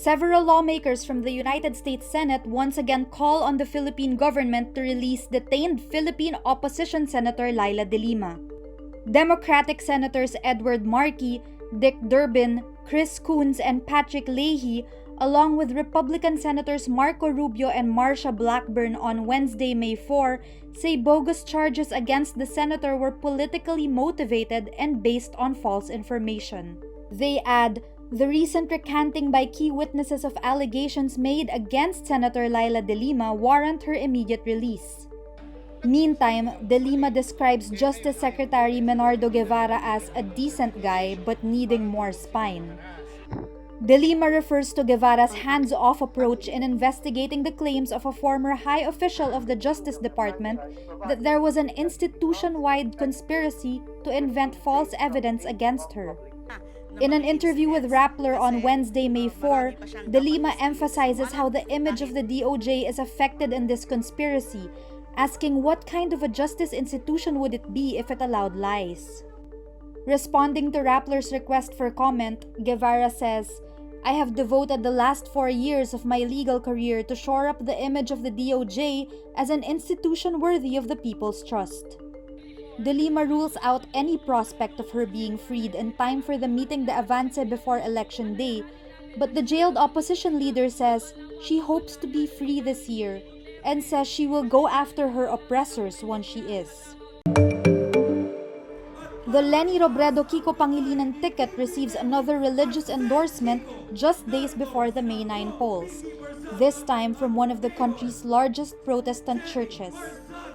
Several lawmakers from the United States Senate once again call on the Philippine government to release detained Philippine opposition Senator Leila de Lima. Democratic Senators Edward Markey, Dick Durbin, Chris Coons, and Patrick Leahy, along with Republican Senators Marco Rubio and Marsha Blackburn on Wednesday, May 4, say bogus charges against the senator were politically motivated and based on false information. They add, the recent recanting by key witnesses of allegations made against Senator Leila de Lima warrant her immediate release. Meantime, de Lima describes Justice Secretary Menardo Guevara as a decent guy but needing more spine. De Lima refers to Guevara's hands-off approach in investigating the claims of a former high official of the Justice Department that there was an institution-wide conspiracy to invent false evidence against her. In an interview with Rappler on Wednesday, May 4, De Lima emphasizes how the image of the DOJ is affected in this conspiracy, asking what kind of a justice institution would it be if it allowed lies. Responding to Rappler's request for comment, Guevara says, I have devoted the last 4 years of my legal career to shore up the image of the DOJ as an institution worthy of the people's trust. De Lima rules out any prospect of her being freed in time for the meeting de Avance before Election Day, but the jailed opposition leader says she hopes to be free this year and says she will go after her oppressors once she is. The Leni-Kiko Pangilinan ticket receives another religious endorsement just days before the May 9 polls, this time from one of the country's largest Protestant churches.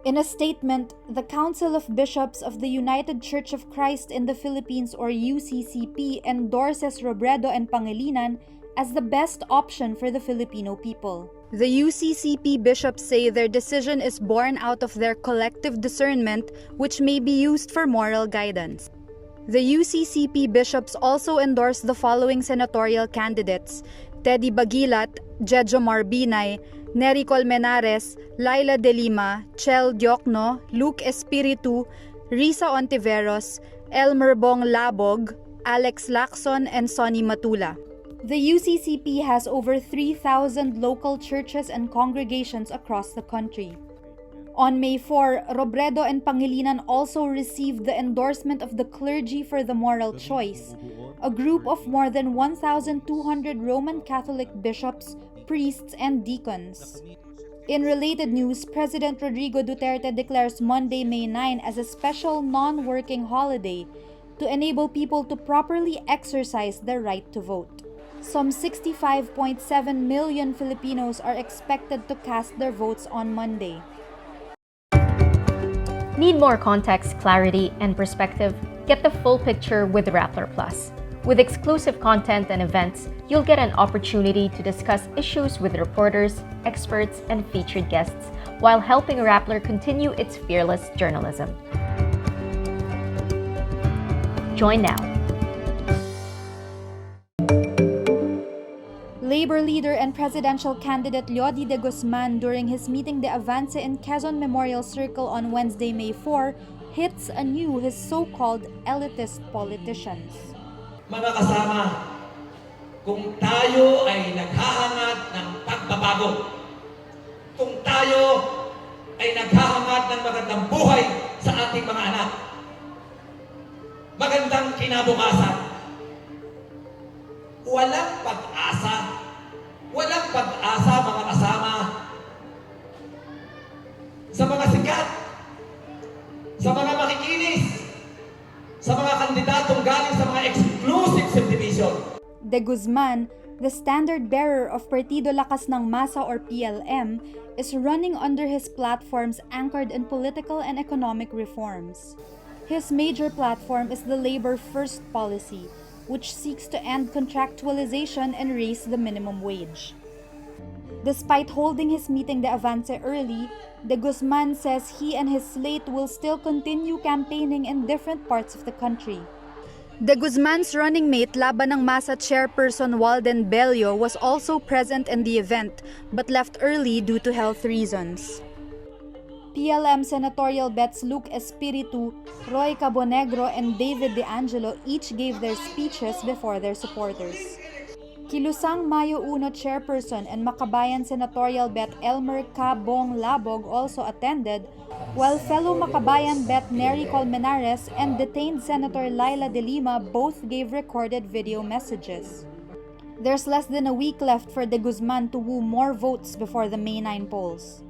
In a statement, the Council of Bishops of the United Church of Christ in the Philippines or UCCP endorses Robredo and Pangilinan as the best option for the Filipino people. The UCCP bishops say their decision is born out of their collective discernment, which may be used for moral guidance. The UCCP bishops also endorse the following senatorial candidates: Teddy Bagilat, Jejomar Binay, Nery Colmenares, Leila de Lima, Chel Diokno, Luke Espiritu, Risa Ontiveros, Elmer Bong Labog, Alex Lacson, and Sonny Matula. The UCCP has over 3,000 local churches and congregations across the country. On May 4, Robredo and Pangilinan also received the endorsement of the Clergy for the Moral Choice, a group of more than 1,200 Roman Catholic bishops, priests, and deacons. In related news, President Rodrigo Duterte declares Monday, May 9 as a special non-working holiday to enable people to properly exercise their right to vote. Some 65.7 million Filipinos are expected to cast their votes on Monday. Need more context, clarity, and perspective? Get the full picture with Rappler Plus. With exclusive content and events, you'll get an opportunity to discuss issues with reporters, experts, and featured guests while helping Rappler continue its fearless journalism. Join now. Labor leader and presidential candidate Leody De Guzman during his meeting de Avance in Quezon Memorial Circle on Wednesday, May 4, hits anew his so-called elitist politicians. Mga kasama, kung tayo ay naghahangad ng pagbabago, kung tayo ay naghahangad ng magandang buhay sa ating mga anak, magandang kinabukasan, walang pag-asa mga kasama sa mga sikat, sa mga makikinis, sa mga kandidatong galing sa mga exclusive subdivision. De Guzman, the standard bearer of Partido Lakas ng Masa or PLM, is running under his platforms anchored in political and economic reforms. His major platform is the Labor First policy, which seeks to end contractualization and raise the minimum wage. Despite holding his meeting de Avance early, De Guzman says he and his slate will still continue campaigning in different parts of the country. De Guzman's running mate laban ng Masa chairperson Walden Bello was also present in the event but left early due to health reasons. PLM senatorial bets Luke Espiritu, Roy Cabonegro, and David De Angelo each gave their speeches before their supporters. Kilusang Mayo 1 chairperson and Makabayan senatorial bet Elmer K. Bong Labog also attended, while fellow Makabayan bet Nery Colmenares and detained Senator Leila De Lima both gave recorded video messages. There's less than a week left for De Guzman to woo more votes before the May 9 polls.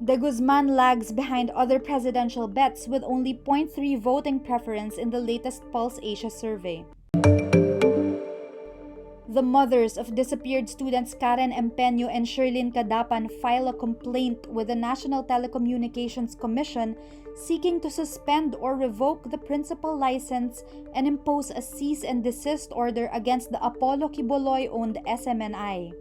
De Guzman lags behind other presidential bets with only 0.3 voting preference in the latest Pulse Asia survey. The mothers of disappeared students Karen Empeño and Sherlyn Cadapan file a complaint with the National Telecommunications Commission seeking to suspend or revoke the principal license and impose a cease and desist order against the Apollo Quiboloy-owned SMNI.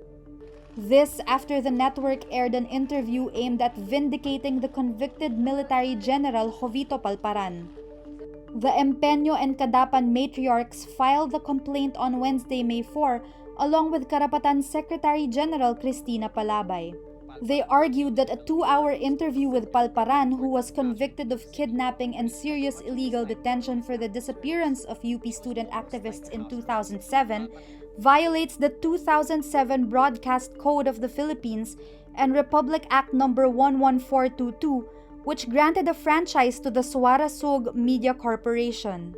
This after the network aired an interview aimed at vindicating the convicted military general Jovito Palparan. The Empeño and Cadapan matriarchs filed the complaint on Wednesday, May 4, along with Karapatan Secretary General Cristina Palabay. They argued that a 2-hour interview with Palparan, who was convicted of kidnapping and serious illegal detention for the disappearance of UP student activists in 2007, violates the 2007 Broadcast Code of the Philippines and Republic Act No. 11422, which granted a franchise to the Suarasug Media Corporation.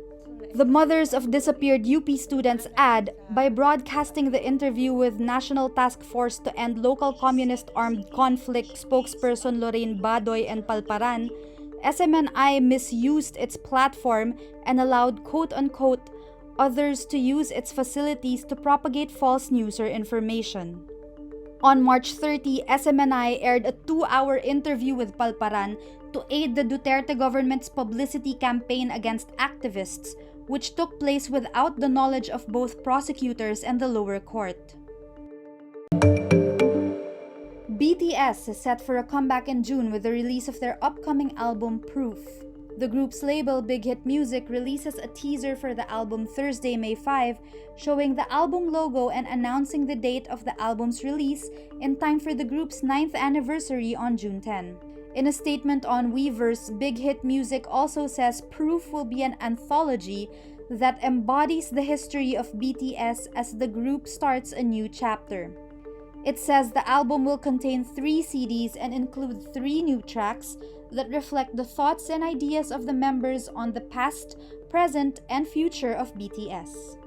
The mothers of disappeared UP students add, by broadcasting the interview with National Task Force to End Local Communist Armed Conflict spokesperson Lorraine Badoy and Palparan, SMNI misused its platform and allowed quote-unquote others to use its facilities to propagate false news or information. On March 30, SMNI aired a 2-hour interview with Palparan to aid the Duterte government's publicity campaign against activists, which took place without the knowledge of both prosecutors and the lower court. BTS is set for a comeback in June with the release of their upcoming album Proof. The group's label, Big Hit Music, releases a teaser for the album Thursday, May 5, showing the album logo and announcing the date of the album's release in time for the group's 9th anniversary on June 10. In a statement on Weverse, Big Hit Music also says Proof will be an anthology that embodies the history of BTS as the group starts a new chapter. It says the album will contain 3 CDs and include 3 new tracks that reflect the thoughts and ideas of the members on the past, present, and future of BTS.